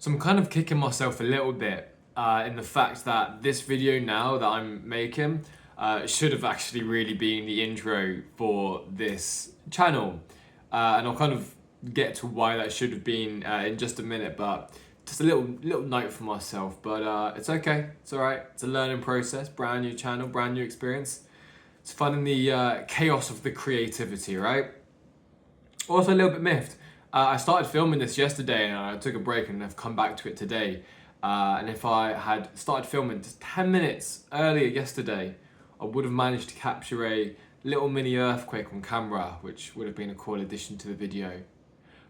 So I'm kind of kicking myself a little bit in the fact that this video now that I'm making should have actually really been the intro for this channel. And I'll kind of get to why that should have been in just a minute, but just a little note for myself. But it's okay, it's all right. It's a learning process, brand new channel, brand new experience. It's fun in the chaos of the creativity, right? Also a little bit miffed. I started filming this yesterday and I took a break and I've come back to it today. And if I had started filming just 10 minutes earlier yesterday, I would have managed to capture a little mini earthquake on camera, which would have been a cool addition to the video.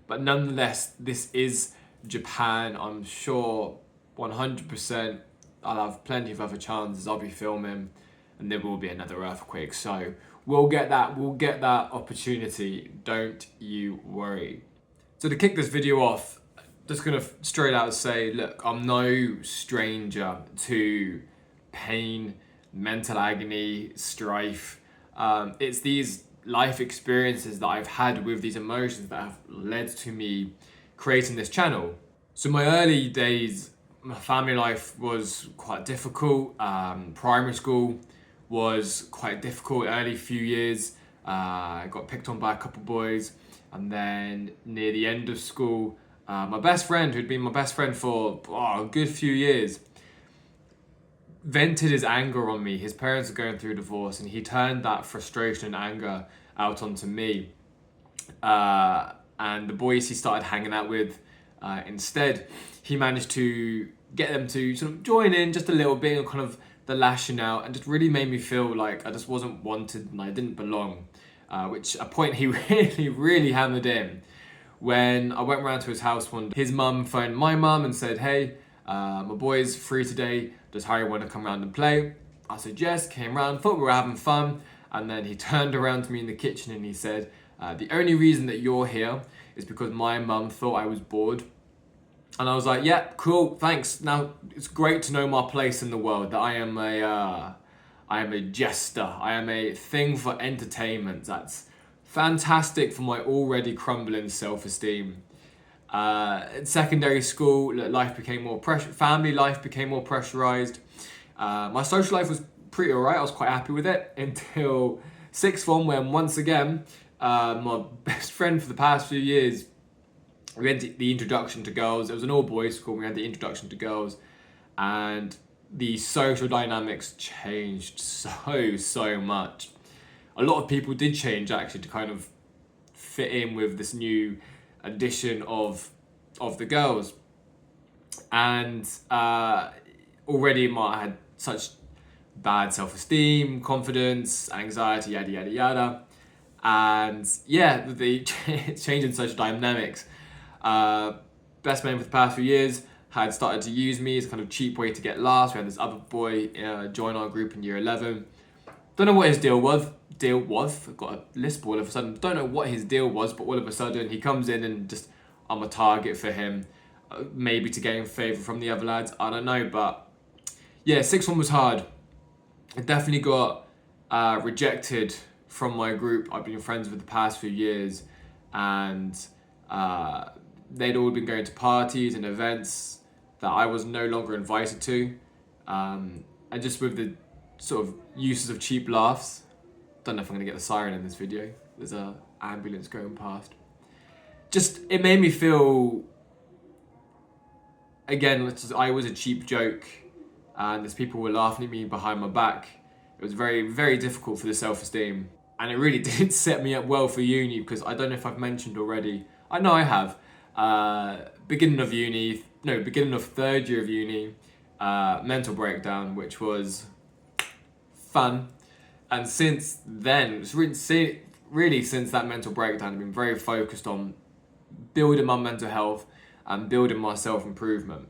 But nonetheless, this is Japan. I'm sure 100% I'll have plenty of other chances. I'll be filming and there will be another earthquake. So we'll get that opportunity. Don't you worry. So to kick this video off, just gonna straight out say, look, I'm no stranger to pain, mental agony, strife. It's these life experiences that I've had with these emotions that have led to me creating this channel. So my early days, my family life was quite difficult. Primary school was quite difficult, early few years. I got picked on by a couple boys. And then near the end of school, my best friend, who'd been my best friend for a good few years, vented his anger on me. His parents are going through a divorce and he turned that frustration and anger out onto me. And the boys he started hanging out with, instead, he managed to get them to sort of join in just a little bit of kind of the lashing out, and just really made me feel like I just wasn't wanted and I didn't belong. Which a point he really hammered in when I went around to his house one day. His mum phoned my mum and said, hey, my boy's free today. Does Harry want to come around and play? I said yes, came round, thought we were having fun. And then he turned around to me in the kitchen and he said, the only reason that you're here is because my mum thought I was bored. And I was like, yeah, cool, thanks. Now, it's great to know my place in the world, that I am a jester. I am a thing for entertainment. That's fantastic for my already crumbling self-esteem. In secondary school, life became more family life became more pressurized. My social life was pretty alright. I was quite happy with it until sixth form, when once again, my best friend for the past few years, we had the introduction to girls. It was an all-boys school. We had the introduction to girls, and the social dynamics changed so much. A lot of people did change actually to kind of fit in with this new addition of the girls. And already I had such bad self-esteem, confidence, anxiety, yada yada yada. And yeah, the change in social dynamics. Best man for the past few years had started to use me as a kind of cheap way to get laughs. We had this other boy join our group in year 11. Don't know what his deal was. I've got a lisp all of a sudden. Don't know what his deal was, but all of a sudden he comes in and just, I'm a target for him. Maybe to gain favour from the other lads. I don't know, but yeah, sixth one was hard. I definitely got rejected from my group I've been friends with the past few years, and they'd all been going to parties and events that I was no longer invited to. And just with the sort of uses of cheap laughs, don't know if I'm gonna get the siren in this video. There's a ambulance going past. Just, it made me feel, again, I was a cheap joke and there's people were laughing at me behind my back. It was very, very difficult for the self-esteem. And it really did set me up well for uni, because I don't know if I've mentioned already. I know I have. Beginning of third year of uni, mental breakdown, which was fun. And since then, it's really since that mental breakdown, I've been very focused on building my mental health and building my self-improvement.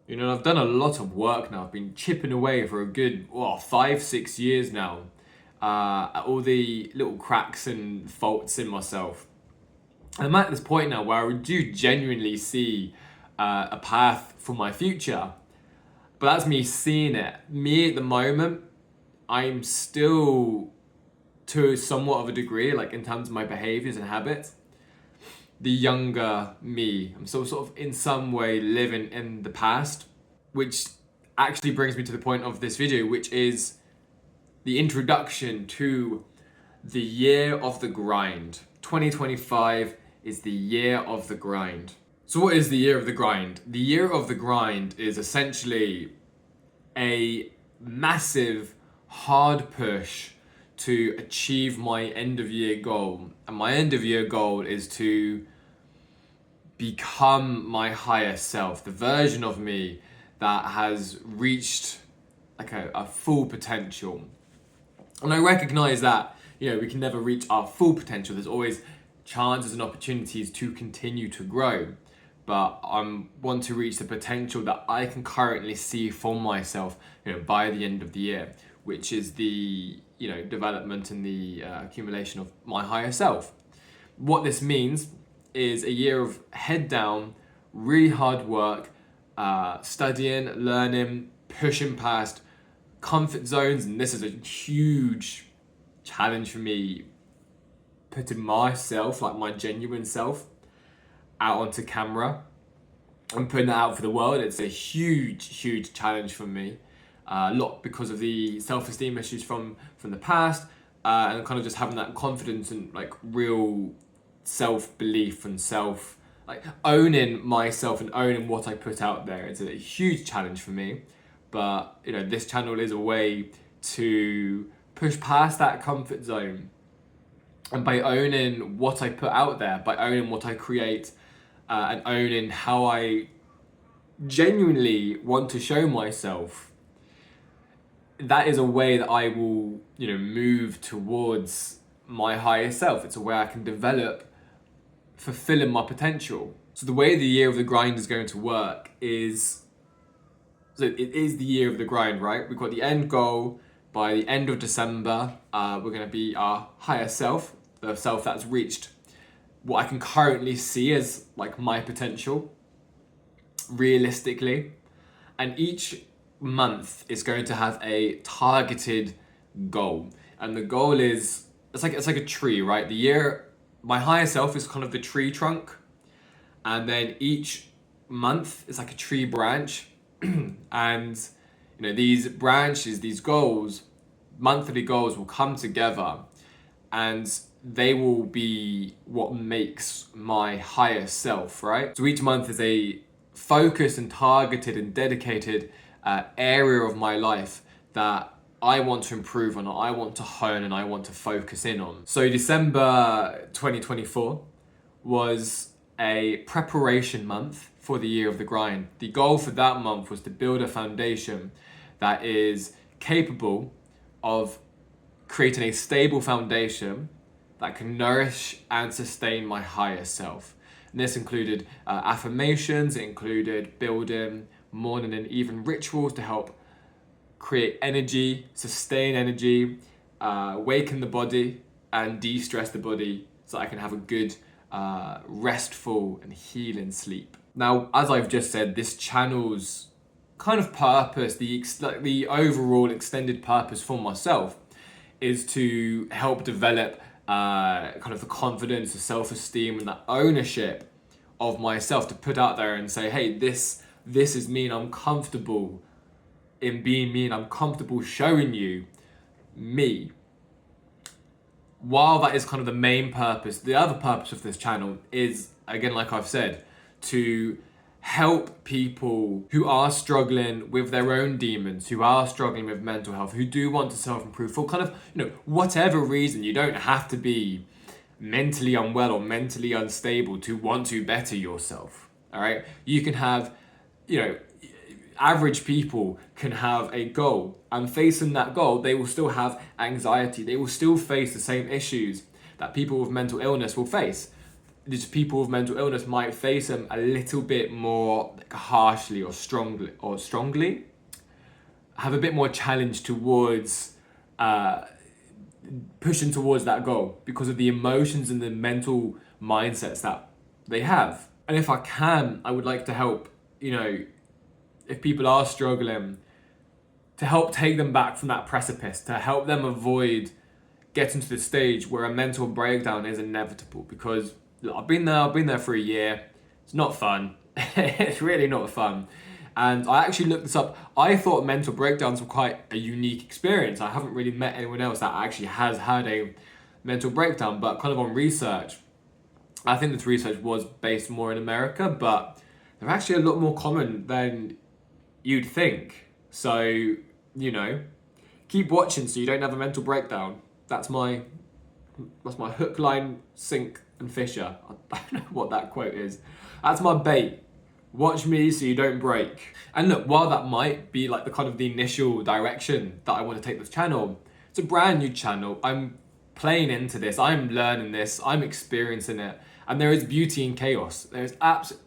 You know, I've done a lot of work now. I've been chipping away for a good 5-6 years now at all the little cracks and faults in myself. And I'm at this point now where I do genuinely see a path for my future. But that's me seeing it. Me at the moment, I'm still, to somewhat of a degree, like in terms of my behaviors and habits, the younger me. I'm still sort of in some way living in the past, which actually brings me to the point of this video, which is the introduction to the year of the grind. 2025 is the year of the grind. So what is the year of the grind? The year of the grind is essentially a massive hard push to achieve my end of year goal. And my end of year goal is to become my higher self, the version of me that has reached like a full potential. And I recognize that, we can never reach our full potential. There's always chances and opportunities to continue to grow. But I want to reach the potential that I can currently see for myself, by the end of the year, which is the, development and the accumulation of my higher self. What this means is a year of head down, really hard work, studying, learning, pushing past comfort zones. And this is a huge challenge for me, putting myself, like my genuine self, out onto camera and putting that out for the world. It's a huge challenge for me. A lot because of the self-esteem issues from the past, and kind of just having that confidence and like real self-belief and owning myself and owning what I put out there. It's a huge challenge for me, but this channel is a way to push past that comfort zone. And by owning what I put out there, by owning what I create, and owning how I genuinely want to show myself, that is a way that I will, move towards my higher self. It's a way I can develop, fulfilling my potential. So the way the year of the grind is going to work is, so it is the year of the grind, right? We've got the end goal. By the end of December, we're going to be our higher self, the self that's reached what I can currently see as like my potential, realistically. And each month is going to have a targeted goal. And the goal is, it's like a tree, right? My higher self is kind of the tree trunk. And then each month is like a tree branch. And these branches, these goals, monthly goals will come together, and they will be what makes my higher self, right? So each month is a focused and targeted and dedicated area of my life that I want to improve on, or I want to hone, and I want to focus in on. So December 2024 was a preparation month for the year of the grind. The goal for that month was to build a foundation that is capable of creating a stable foundation that can nourish and sustain my higher self. And this included affirmations, it included building morning and evening rituals to help create energy, sustain energy, waken the body, and de-stress the body so I can have a good, restful and healing sleep. Now, as I've just said, this channel's kind of purpose, the overall extended purpose for myself, is to help develop kind of the confidence, the self-esteem, and that ownership of myself, to put out there and say, hey, this is me, and I'm comfortable in being me, and I'm comfortable showing you me. While that is kind of the main purpose, the other purpose of this channel is, again, like I've said, to help people who are struggling with their own demons, who are struggling with mental health, who do want to self-improve for kind of, whatever reason. You don't have to be mentally unwell or mentally unstable to want to better yourself, all right? You can have, average people can have a goal, and facing that goal, they will still have anxiety. They will still face the same issues that people with mental illness will face. These people with mental illness might face them a little bit more harshly or strongly, have a bit more challenge towards pushing towards that goal because of the emotions and the mental mindsets that they have. And if I can, I would like to help, if people are struggling, to help take them back from that precipice, to help them avoid getting to the stage where a mental breakdown is inevitable. Because look, I've been there for a year. It's not fun. It's really not fun. And I actually looked this up. I thought mental breakdowns were quite a unique experience. I haven't really met anyone else that actually has had a mental breakdown, but kind of on research, I think this research was based more in America, but they're actually a lot more common than you'd think. So, you know, keep watching so you don't have a mental breakdown. That's my hook, line, sink, and fisher. I don't know what that quote is. That's my bait. Watch me so you don't break. And look, while that might be like the kind of the initial direction that I want to take this channel, it's a brand new channel. I'm playing into this. I'm learning this. I'm experiencing it. And there is beauty in chaos. There's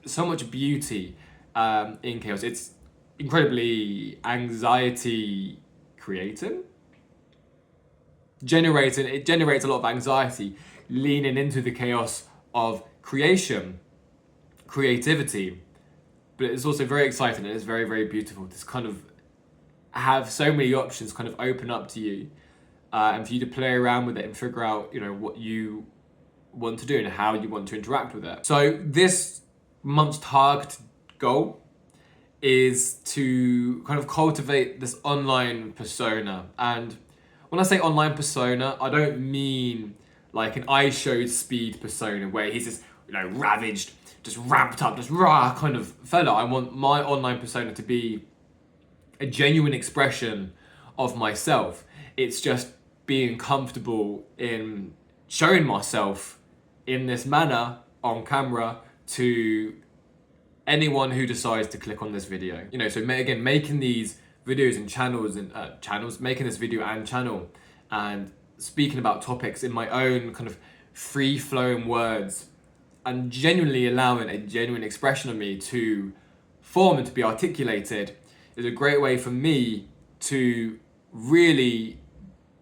so much beauty in chaos. It's incredibly anxiety creating. It generates a lot of anxiety, leaning into the chaos of creativity. But it's also very exciting and it's very, very beautiful. This kind of have so many options kind of open up to you, and for you to play around with it and figure out, you know, what you want to do and how you want to interact with it. So this month's target goal is to kind of cultivate this online persona. And when I say online persona, I don't mean like an I Showed Speed persona where he's just, you know, ravaged, just ramped up, just rah kind of fella. I want my online persona to be a genuine expression of myself. It's just being comfortable in showing myself in this manner on camera to anyone who decides to click on this video. You know, so again, making these videos and channels, making this video and channel and speaking about topics in my own kind of free flowing words and genuinely allowing a genuine expression of me to form and to be articulated is a great way for me to really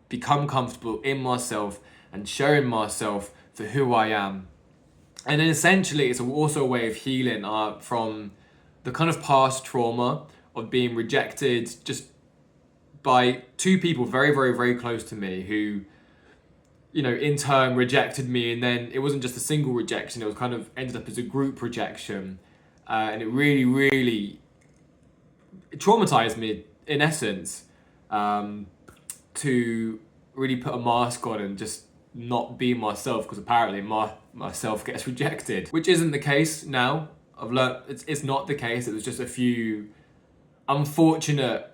become comfortable in myself and showing myself for who I am. And then essentially it's also a way of healing from the kind of past trauma of being rejected just by two people very, very, very close to me who, you know, in turn rejected me. And then it wasn't just a single rejection, it was kind of ended up as a group rejection. And it really, really traumatized me in essence, to really put a mask on and just not be myself, because apparently myself gets rejected, which isn't the case now. I've learned it's not the case. It was just a few unfortunate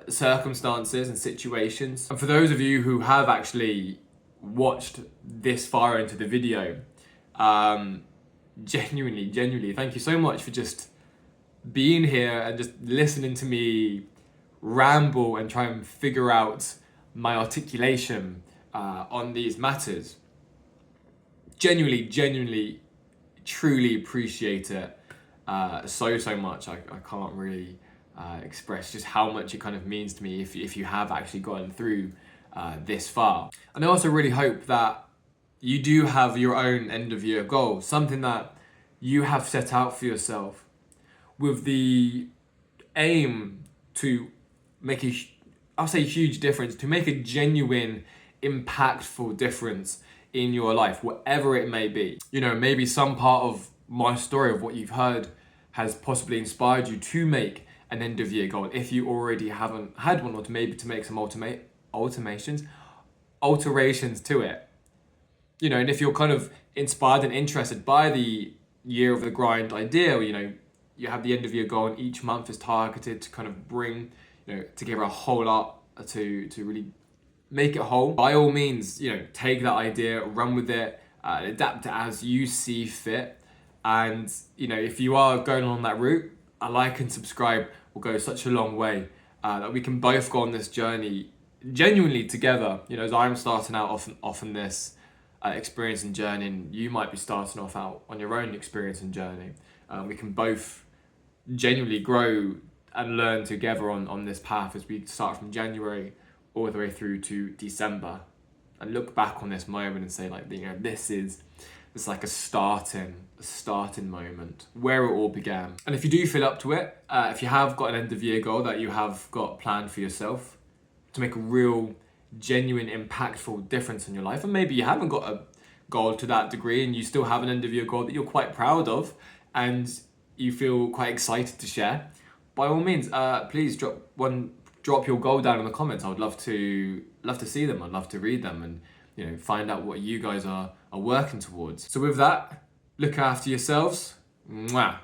circumstances and situations. And for those of you who have actually watched this far into the video, genuinely, thank you so much for just being here and just listening to me ramble and try and figure out my articulation on these matters. Genuinely, truly appreciate it so much. I can't really express just how much it kind of means to me if you have actually gotten through this far. And I also really hope that you do have your own end of year goal, something that you have set out for yourself with the aim to make I'll say huge difference, to make a genuine, impactful difference in your life, whatever it may be. You know, maybe some part of my story of what you've heard has possibly inspired you to make an end of year goal if you already haven't had one, or to maybe to make some alterations to it. You know, and if you're kind of inspired and interested by the year of the grind idea, you know, you have the end of year goal and each month is targeted to kind of bring, you know, together a whole lot to really make it whole. By all means, you know, take that idea, run with it, adapt it as you see fit. And, you know, if you are going on that route, a like and subscribe will go such a long way, that we can both go on this journey genuinely together. You know, as I'm starting out off on this experience and journey, and you might be starting off out on your own experience and journey. We can both genuinely grow and learn together on this path as we start from January all the way through to December, and look back on this moment and say, like, you know, this is like a starting moment where it all began. And if you do feel up to it, if you have got an end of year goal that you have got planned for yourself to make a real, genuine, impactful difference in your life, and maybe you haven't got a goal to that degree and you still have an end of year goal that you're quite proud of and you feel quite excited to share, by all means, please drop your goal down in the comments. I would love to see them. I'd love to read them and, you know, find out what you guys are working towards. So with that, look after yourselves. Mwah.